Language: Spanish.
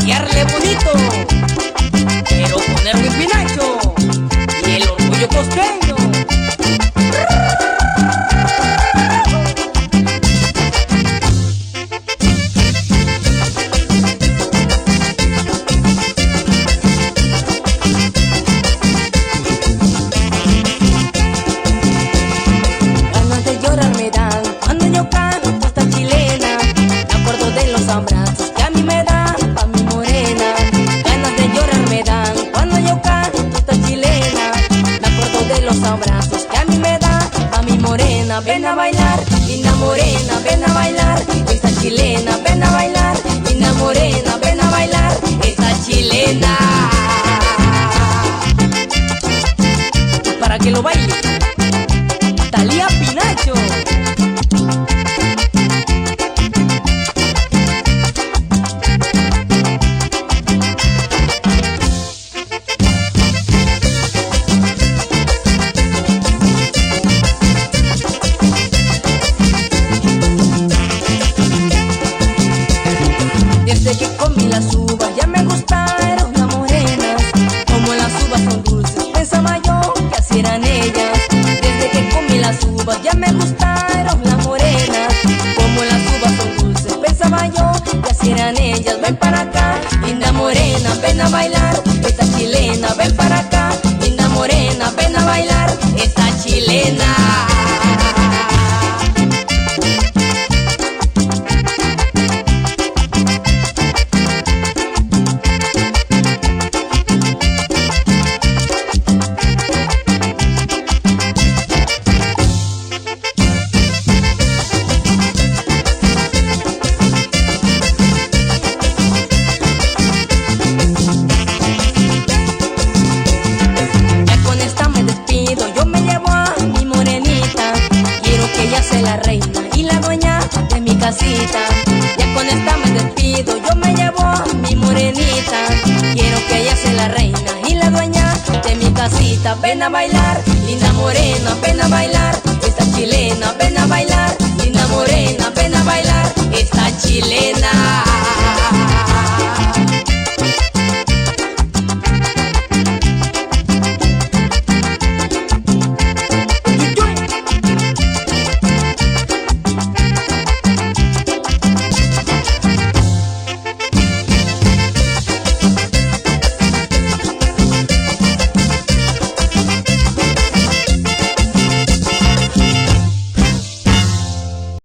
patearle bonito, pero ponerle un pinacho y el orgullo costeño. Ganas de llorar me dan cuando yo canto esta chilena. Me acuerdo de los abrazos que a mí me da pa' mi morena. Ganas de llorar me dan cuando yo canto esta chilena. Me acuerdo de los abrazos que a mí me da pa' mi morena. Ven a bailar, linda morena, ven a bailar esta chilena. Ven a bailar, linda morena, ven a bailar esta chilena. Para que lo baile Talía Pinacho. Desde que comí las uvas ya me gustaron las morenas. Como las uvas son dulces, pensaba yo que así eran ellas. Desde que comí las uvas ya me gustaron las morenas. Como las uvas son dulces, pensaba yo que así eran ellas. Ven para acá, linda morena, ven a bailar esta chilena. Ven para acá, linda morena, ven a bailar esta chilena. La reina y la dueña de mi casita. Ya con esta me despido, yo me llevo a mi morenita. Quiero que ella sea la reina y la dueña de mi casita. Ven a bailar, linda morena, ven a bailar esta chilena. Ven a bailar, linda morena.